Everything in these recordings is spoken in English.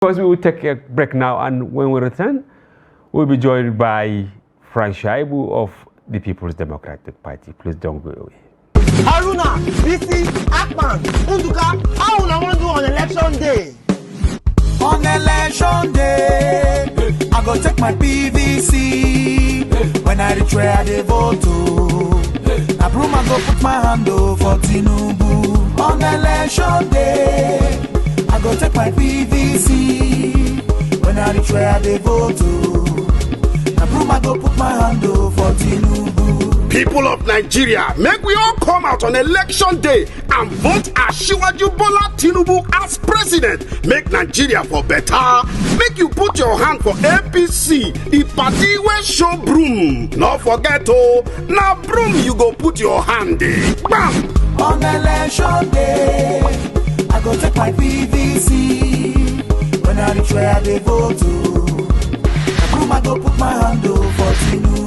Because we will take a break now, and when we return, we'll be joined by Frank Shaibu of the People's Democratic Party. Please don't go away. Haruna, Bisi, Akman, Unduka, how will I want to do on election day? On election day, I go take my PVC. When I reach where I vote to, I broom and go put my hand for Tinubu. On election day, I go take my PVC. When I reach where I vote to, I broom and go put my hand for Tinubu. People of Nigeria, make we all come out on election day and vote Asiwaju Bola Tinubu as president. Make Nigeria for better. Make you put your hand for APC, the party where show broom. Not forget now broom you go put your hand in. Bam! On election day, I go take my PVC. When I reach where I vote to, I broom I go put my hand for Tinubu.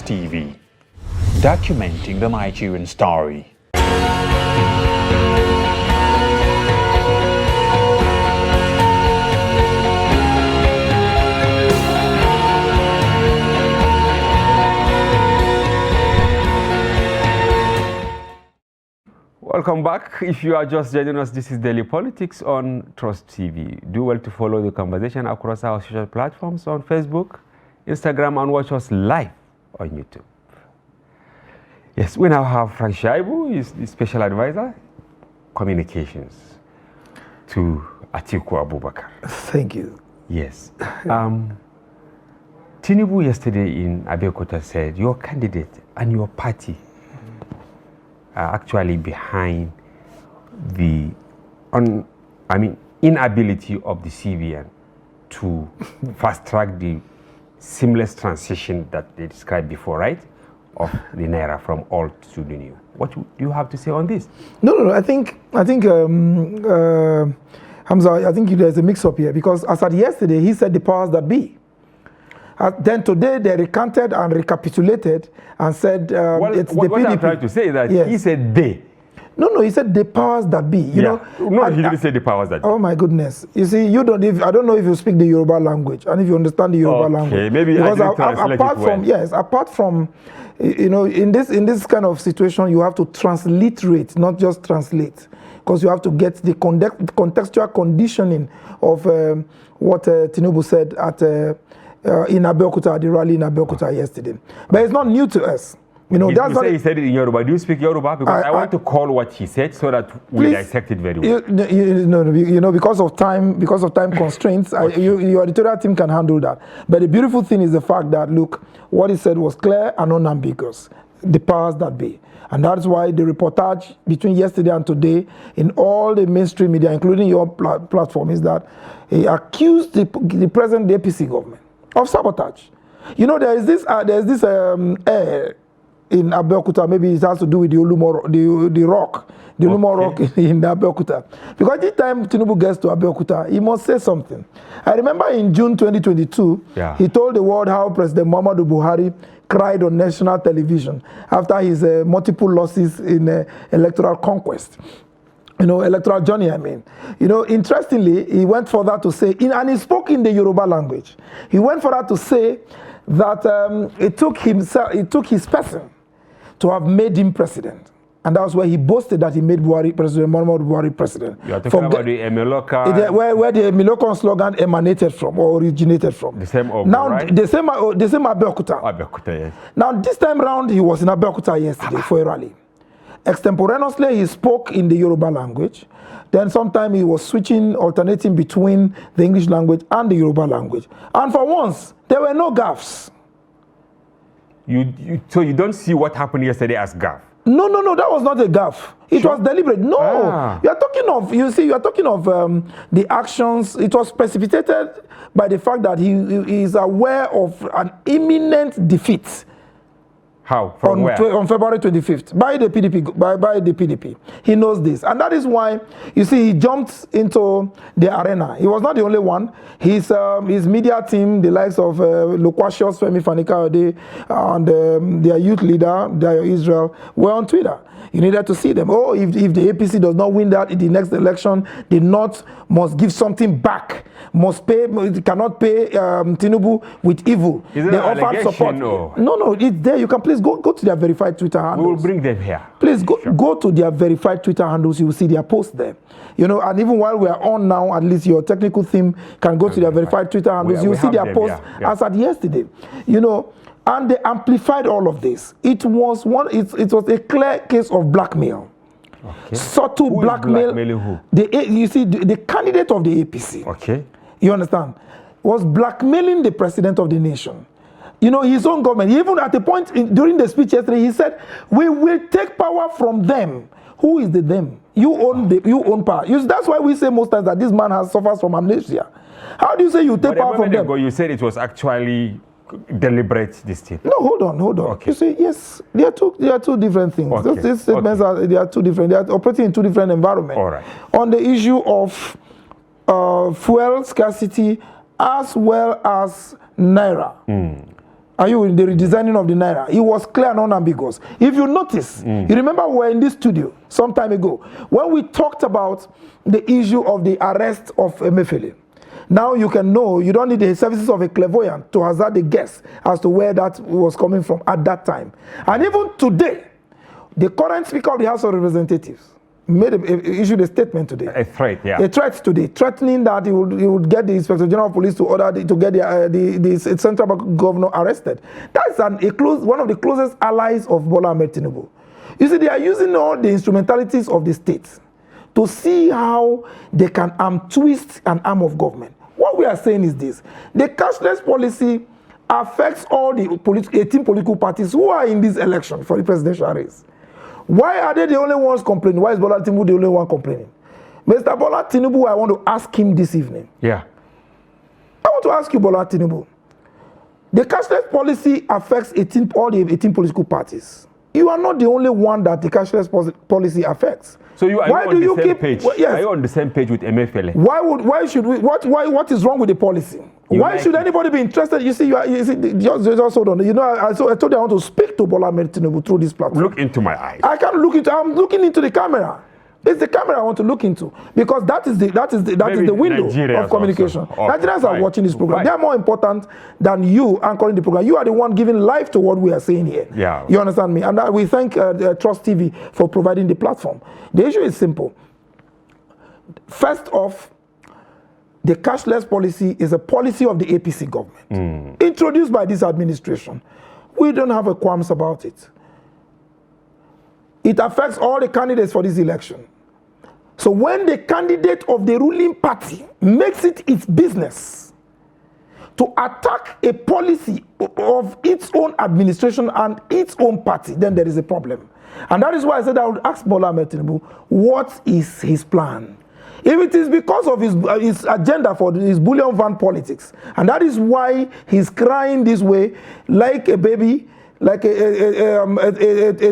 TV, documenting the Nigerian story. Welcome back. If you are just joining us, this is Daily Politics on Trust TV. Do well to follow the conversation across our social platforms on Facebook, Instagram, and watch us live on YouTube. Yes, we now have Frank Shaibu, he's the Special Advisor, Communications to Atiku Abubakar. Thank you. Yes. Tinubu yesterday in Abeokuta said your candidate and your party are actually behind the inability of the CBN to fast track the seamless transition that they described before, right? Of the Naira from old to the new. What do you have to say on this? No. I think Hamza, I think there's a mix-up here because as at yesterday, he said the powers that be. Then today they recanted and recapitulated and said it's the PDP. What I'm trying to say is that yes. He said they. No, he said the powers that be. You know, no, he didn't say the powers that be. Oh my goodness! You see, I don't know if you speak the Yoruba language and if you understand the Yoruba language. Okay, maybe because apart from, in this kind of situation, you have to transliterate, not just translate, because you have to get the contextual conditioning of what Tinubu said in Abeokuta, the rally in Abeokuta yesterday. But it's not new to us. You say he said it in Yoruba. Do you speak Yoruba? Because I want to call what he said so that we dissect it very well. Because of time constraints, okay. Your editorial team can handle that. But the beautiful thing is the fact that, look, what he said was clear and unambiguous. The powers that be. And that's why the reportage between yesterday and today in all the mainstream media, including your platform, is that he accused the present APC government of sabotage. There is this air in Abeokuta, maybe it has to do with the rock in Abeokuta. Because each time Tinubu gets to Abeokuta, he must say something. I remember in June 2022, he told the world how President Muhammadu Buhari cried on national television after his multiple losses in electoral conquest. electoral journey, I mean. Interestingly, he went further to say, and he spoke in the Yoruba language. He went further to say that it took his person to have made him president. And that was where he boasted that he made President Muhammadu Buhari president. You are talking about the Emeloka. Where the Emeloka slogan emanated from or originated from. The same Obo, now, right? the same Abeokuta. Abeokuta, yes. Now, this time round, he was in Abeokuta yesterday for a rally. Extemporaneously, he spoke in the Yoruba language. Then sometime he was alternating between the English language and the Yoruba language. And for once, there were no gaffes. So you don't see what happened yesterday as gaff? No, that was not a gaffe. It was deliberate. No, you are talking of the actions. It was precipitated by the fact that he is aware of an imminent defeat. How? From where? On February 25th by the PDP. By the PDP. He knows this, and that is why you see he jumped into the arena. He was not the only one. His media team, the likes of Loquacious, Femi Fanikaude, and their youth leader, Dayo Israel, were on Twitter. You needed to see them. Oh, if the APC does not win that in the next election, the North must give something back. Cannot pay Tinubu with evil. Is it an allegation? No, it's there. You can please go to their verified Twitter handles. We will bring them here. Please go to their verified Twitter handles. You will see their post there. And even while we are on now, at least your technical team can go to their verified Twitter handles. You will see their post as at yesterday. And they amplified all of this. It was a clear case of blackmail. Okay. Subtle blackmail. Blackmailing who? You see, the candidate of the APC. Okay. You understand? Was blackmailing the president of the nation. His own government. Even at a point during the speech yesterday, he said, "We will take power from them." Who is the them? You own power. That's why we say most times that this man suffers from amnesia. How do you say you take power from them? You said it was actually deliberate, this thing. No, hold on. Okay. You see, yes, they are two different things. Okay. These statements they are two different. They are operating in two different environments. All right. On the issue of fuel scarcity as well as Naira. Are you in the redesigning of the Naira? It was clear and unambiguous. If you notice, you remember we were in this studio some time ago when we talked about the issue of the arrest of Emefiele. Now you can know, you don't need the services of a clairvoyant to hazard a guess as to where that was coming from at that time. And even today, the current Speaker of the House of Representatives issued a statement today. A threat, yeah. A threat today, threatening that he would get the Inspector General of Police to order to get the Central Bank governor arrested. That's one of the closest allies of Bola Ahmed Tinubu. You see, they are using all the instrumentalities of the state to see how they can twist an arm of government. What we are saying is this: the cashless policy affects all the 18 political parties who are in this election for the presidential race. Why are they the only ones complaining? Why is Bola Tinubu the only one complaining? Mr. Bola Tinubu, I want to ask him this evening. Yeah. I want to ask you, Bola Tinubu. The cashless policy affects all the 18 political parties. You are not the only one that the cashless policy affects. So are you on the same page? Yes. Are you on the same page with Emefiele? Why should we? What is wrong with the policy? Why should anybody be interested? You see, just hold on. I told you I want to speak to Bola Ahmed Tinubu through this platform. Look into my eyes. I can't look into. I'm looking into the camera. It's the camera I want to look into because that is the window of communication. Nigerians are watching this program. They are more important than you anchoring the program. You are the one giving life to what we are saying here. Yeah. You understand me? And we thank Trust TV for providing the platform. The issue is simple. First off, the cashless policy is a policy of the APC government, introduced by this administration. We don't have a qualms about it. It affects all the candidates for this election. So when the candidate of the ruling party makes it its business to attack a policy of its own administration and its own party, then there is a problem. And that is why I said I would ask Bola Ahmed Tinubu, what is his plan? If it is because of his agenda for his bullion van politics, and that is why he's crying this way like a baby, like a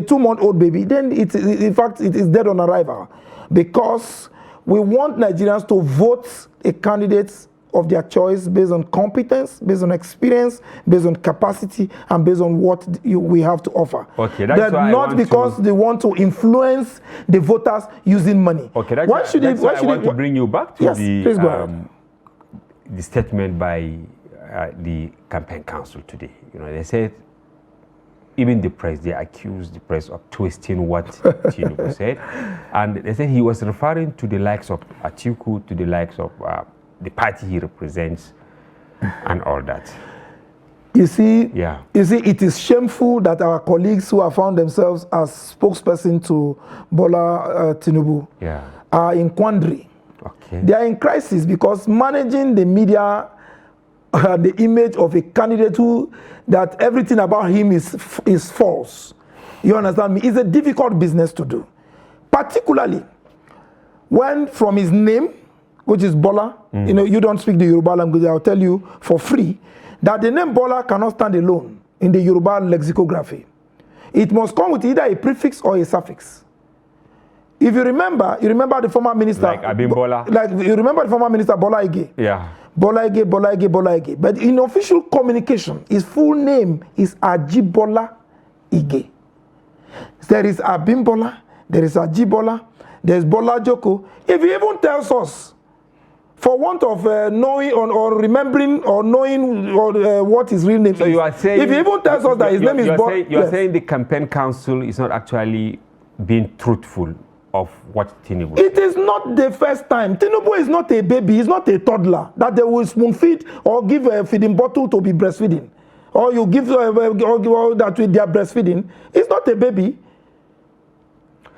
2-month-old baby, then in fact it is dead on arrival. Because we want Nigerians to vote a candidate of their choice based on competence, based on experience, based on capacity, and based on what we have to offer. Okay, that's why not because they want to influence the voters using money. Okay, that's why I want to bring you back to the statement by the campaign council today. You know, they said, even the press, they accused the press of twisting what Tinubu said. And they said he was referring to the likes of Atiku, to the likes of the party he represents, and all that. You see, it is shameful that our colleagues who have found themselves as spokesperson to Bola Tinubu are in quandary. Okay. They are in crisis because managing the media, the image of a candidate who that everything about him is false. You understand me? It's a difficult business to do, particularly when from his name, which is Bola, you know, you don't speak the Yoruba language. I'll tell you for free that the name Bola cannot stand alone in the Yoruba lexicography. It must come with either a prefix or a suffix. If you remember the former minister, like Abimbola, you remember the former minister Bola Ige. Yeah. Bola Ige, Bola Ige, Bola Ige. But in official communication, his full name is Ajibola Ige. There is Abimbola, there is Ajibola, there is Bola Joko. If he even tells us, for want of knowing or remembering or knowing what his real name is. So you are saying, if he even tells us that his name is Bola, you are saying the campaign council is not actually being truthful of what Tinubu said. It is not the first time. Tinubu is not a baby, he's not a toddler that they will spoon feed or give a feeding bottle to be breastfeeding. Or you give that with their breastfeeding. He's not a baby.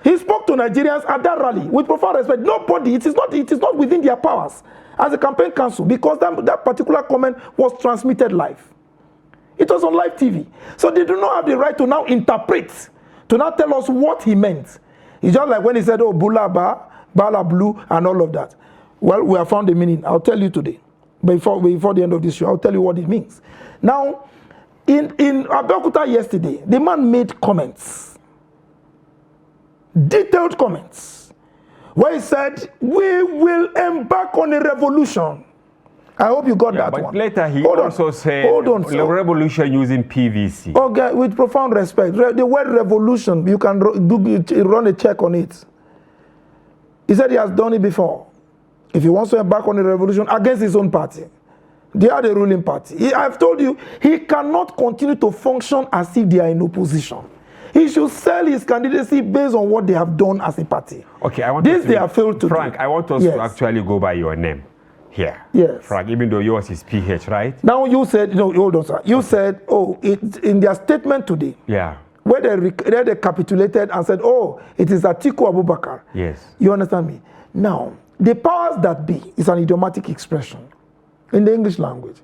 He spoke to Nigerians at that rally with profound respect. Nobody, it is not within their powers as a campaign council because that particular comment was transmitted live. It was on live TV. So they do not have the right to now interpret, to now tell us what he meant. It's just like when he said, oh, Bula Ba, Bala Blue, and all of that. Well, we have found the meaning. I'll tell you today. Before the end of this show, I'll tell you what it means. Now, in Abeokuta yesterday, the man made comments. Detailed comments. Where he said, we will embark on a revolution. I hope you got that but one. Later he also said the revolution using PVC. Okay, with profound respect. The word revolution, you can run a check on it. He said he has done it before. If he wants to embark on a revolution against his own party, they are the ruling party. I've told you, he cannot continue to function as if they are in opposition. He should sell his candidacy based on what they have done as a party. Okay, I want this they have failed to Frank, do. I want us to actually go by your name here. Yes. Frank, even though yours is PH, right? Now you said, no, hold on, sir. You said, oh, in their statement today, where they capitulated and said, oh, it is Atiku Abubakar. Yes. You understand me? Now, the powers that be is an idiomatic expression in the English language.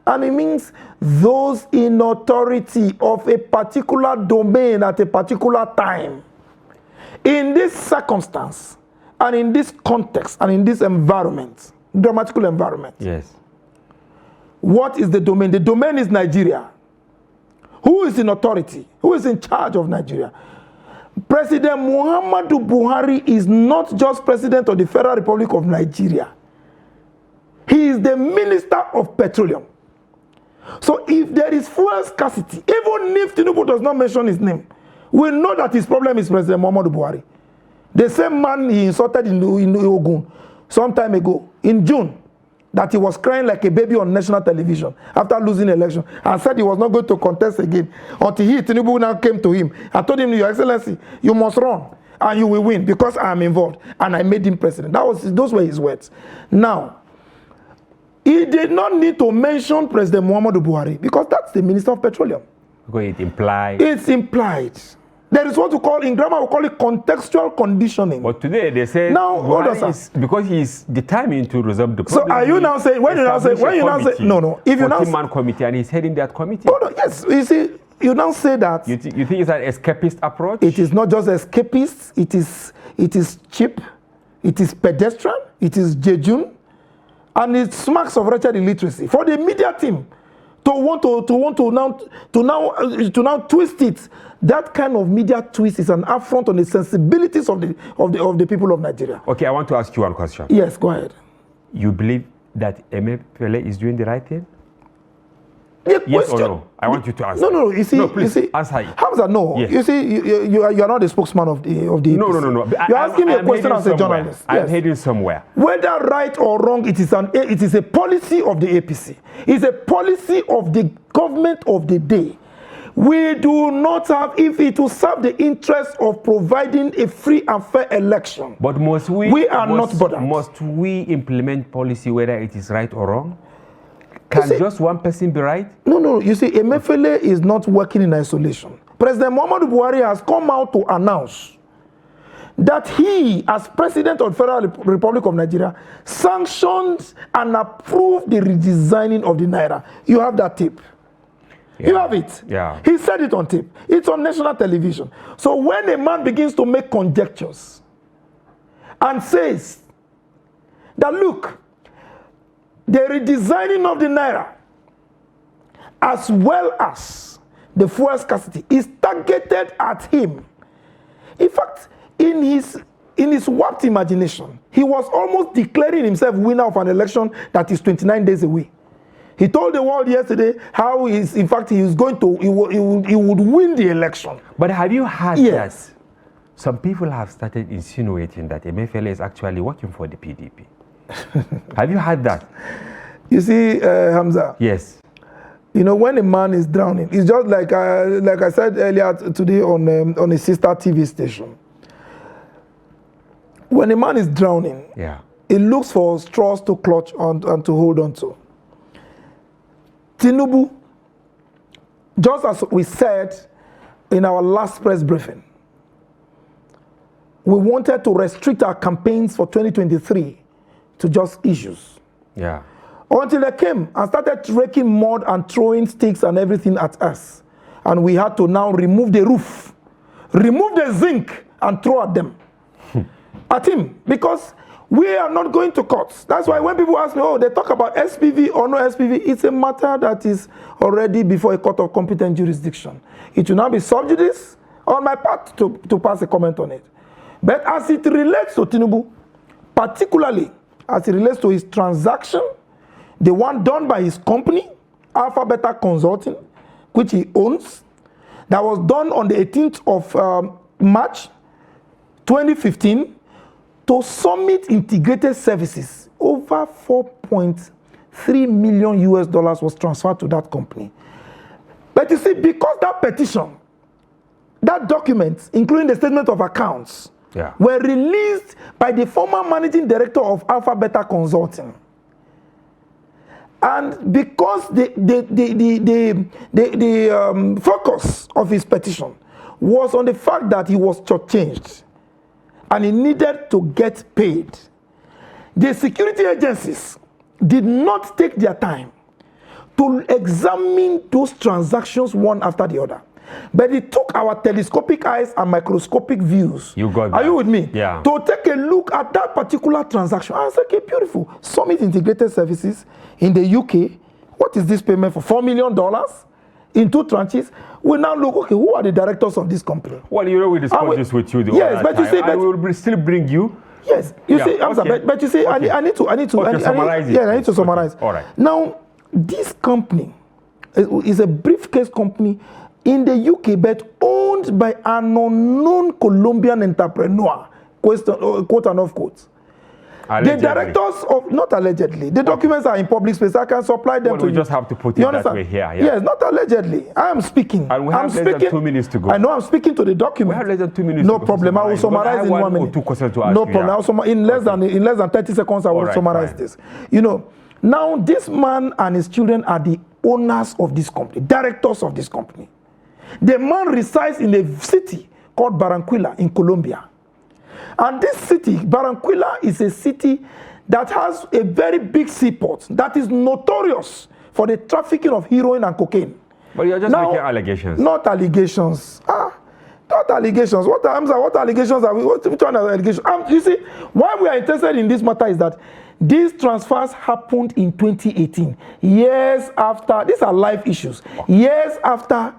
And it means those in authority of a particular domain at a particular time. In this circumstance, and in this context, and in this environment, grammatical environment. Yes. What is the domain? The domain is Nigeria. Who is in authority? Who is in charge of Nigeria? President Muhammadu Buhari is not just president of the Federal Republic of Nigeria. He is the Minister of Petroleum. So if there is fuel scarcity, even if Tinubu does not mention his name, we know that his problem is President Muhammadu Buhari. The same man he insulted in Ogun some time ago, in June, that he was crying like a baby on national television after losing the election and said he was not going to contest again until Tinubu now came to him. I told him, Your Excellency, you must run and you will win because I am involved and I made him president. Those were his words. Now, he did not need to mention President Muhammadu Buhari because that's the Minister of Petroleum. Because it implies. It's implied. There is what we call, in grammar, we call it contextual conditioning. But today they say now, because he's determined to resolve the problem. So are you now saying, when you now say, no, if you now say, man committee and he's heading that committee. Hold on, yes, you see, you now say that. You think it's an escapist approach? It is not just escapist, it is cheap, it is pedestrian, it is jejune, and it smacks of wretched illiteracy. For the media team to want to now twist it, that kind of media twist is an affront on the sensibilities of the people of Nigeria. Okay, I want to ask you one question. Yes, go ahead. You believe that Emefiele is doing the right thing? The Yes or question- no? I want you to answer. No. You see, please, answer it. Hamza, no. Yes. You see, you are not the spokesman of the No. APC. You're asking me a question as a journalist. I'm Yes. heading somewhere. Whether right or wrong, it is a policy of the APC. It's a policy of the government of the day. We do not have, if it will serve the interest of providing a free and fair election. But must we? We are not bothered. Must we implement policy whether it is right or wrong? Can see- just one person be right? No. You see, Emefiele is not working in isolation. President Muhammadu Buhari has come out to announce that he, as President of the Federal Republic of Nigeria, sanctioned and approved the redesigning of the Naira. You have that tape. You have it. Yeah. He said it on tape. It's on national television. So when a man begins to make conjectures and says that, look, the redesigning of the Naira as well as the fuel scarcity is targeted at him. In fact, in his warped imagination, he was almost declaring himself winner of an election that is 29 days away. He told the world yesterday how he would win the election. But have you heard Yes. that some people have started insinuating that Emefiele is actually working for the PDP? Have you heard that? You see, Hamza, Yes. you know, when a man is drowning, it's just like I said earlier today on a sister TV station. When a man is drowning, Yeah. he looks for straws to clutch on and to hold on to. Tinubu, just as we said in our last press briefing, we wanted to restrict our campaigns for 2023 to just issues. Yeah. Until they came and started raking mud and throwing sticks and everything at us. And we had to now remove the roof, remove the zinc and throw at them. At him, because we are not going to court. That's why when people ask me, oh, they talk about SPV or no SPV, it's a matter that is already before a court of competent jurisdiction. It will now be sub judice on my part to pass a comment on it. But as it relates to Tinubu, particularly as it relates to his transaction, the one done by his company, Alpha Beta Consulting, which he owns, that was done on the 18th of March 2015, to Summit Integrated Services, over $4.3 million was transferred to that company. But you see, because that petition, that document, including the statement of accounts, were released by the former managing director of Alpha Beta Consulting. And because the focus of his petition was on the fact that he was shortchanged and he needed to get paid, the security agencies did not take their time to examine those transactions one after the other. But it took our telescopic eyes and microscopic views. You got that. Are you with me? Yeah. To take a look at that particular transaction. I said, okay, beautiful. Summit Integrated Services in the UK. What is this payment for? $4 million in 2 tranches. We now look, okay, who are the directors of this company? Well, you know, we discussed this with you the yes, other but time. you see, I will still bring you. Yes, you Yeah, see, Hamza, okay. but you see, Okay. I need to, summarize it. Yeah, I need to summarize. All right. Now, this company is a briefcase company in the UK, but owned by an unknown Colombian entrepreneur, quote and off quote. Allegedly. The directors of, not allegedly, the documents are in public space. I can supply them Well, to we you. just have to put You it that understand? way here. Yeah. Yes, not allegedly. I am speaking. And we have I'm less than 2 minutes to go. I know I'm speaking to the document. We have less than 2 minutes No to go to problem. I will summarize, summarize because I in have 1 one or minute. two questions to ask No you, problem. yeah. In less than 30 seconds, I will All right, summarize fine. this. You know, now this man and his children are the owners of this company, directors of this company. The man resides in a city called Barranquilla in Colombia. And this city, Barranquilla, is a city that has a very big seaport that is notorious for the trafficking of heroin and cocaine. But you're just Now, making allegations. Not allegations. Not allegations. What allegations are we? Which one are allegations? You see, why we are interested in this matter is that these transfers happened in 2018, years after. These are live issues. Years after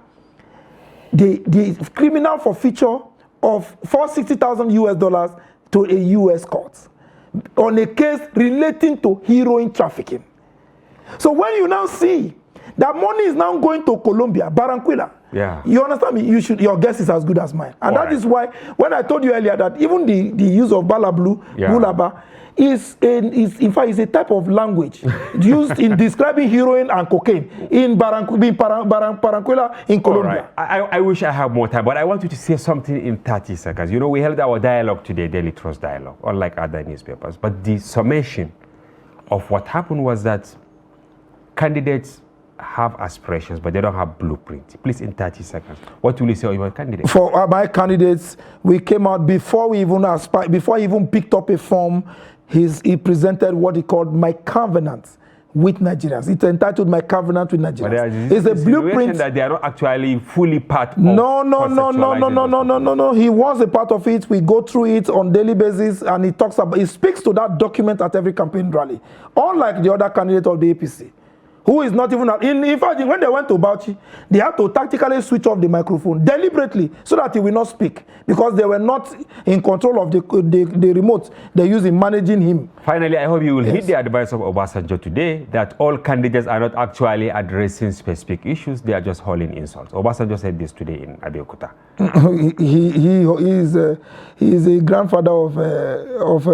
the criminal forfeiture of $460,000 to a U.S. court. on a case relating to heroin trafficking. So when you now see that money is now going to Colombia, Barranquilla, you understand me? Your guess is as good as mine. And that is why, when I told you earlier that even the use of Bulaba is in fact is a type of language used in describing heroin and cocaine in Barranquilla in Colombia. I wish I had more time, but I want you to say something in 30 seconds. You know, we held our dialogue today, Daily Trust Dialogue, unlike other newspapers. But the summation of what happened was that candidates have aspirations, but they don't have blueprint. Please, in 30 seconds, what will you say about candidates? For my candidates, we came out before we even picked up a form. He presented what he called My Covenant with Nigerians. It's entitled My Covenant with Nigerians. It's a blueprint that they are not actually fully part of. No. He was a part of it. We go through it on daily basis, and he speaks to that document at every campaign rally. Unlike the other candidate of the APC, who is not even in fact, when they went to Bauchi, they had to tactically switch off the microphone deliberately so that he will not speak, because they were not in control of the remote they use in managing him. Finally, I hope you will heed the advice of Obasanjo today that all candidates are not actually addressing specific issues, they are just hurling insults. Obasanjo said this today in Abeokuta. He is a grandfather of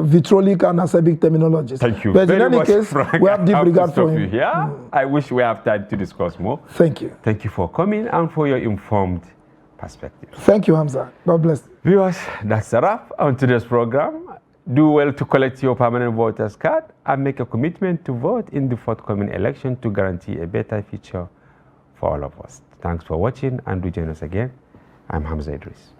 vitriolic and acerbic terminologies. Thank you. But very in any much, case, Frank, we have deep regard for him. I wish we have time to discuss more. Thank you. Thank you for coming and for your informed perspective. Thank you, Hamza. God bless. Viewers, that's a wrap on today's program. Do well to collect your permanent voter's card and make a commitment to vote in the forthcoming election to guarantee a better future for all of us. Thanks for watching, and do join us again. I'm Hamza Idris.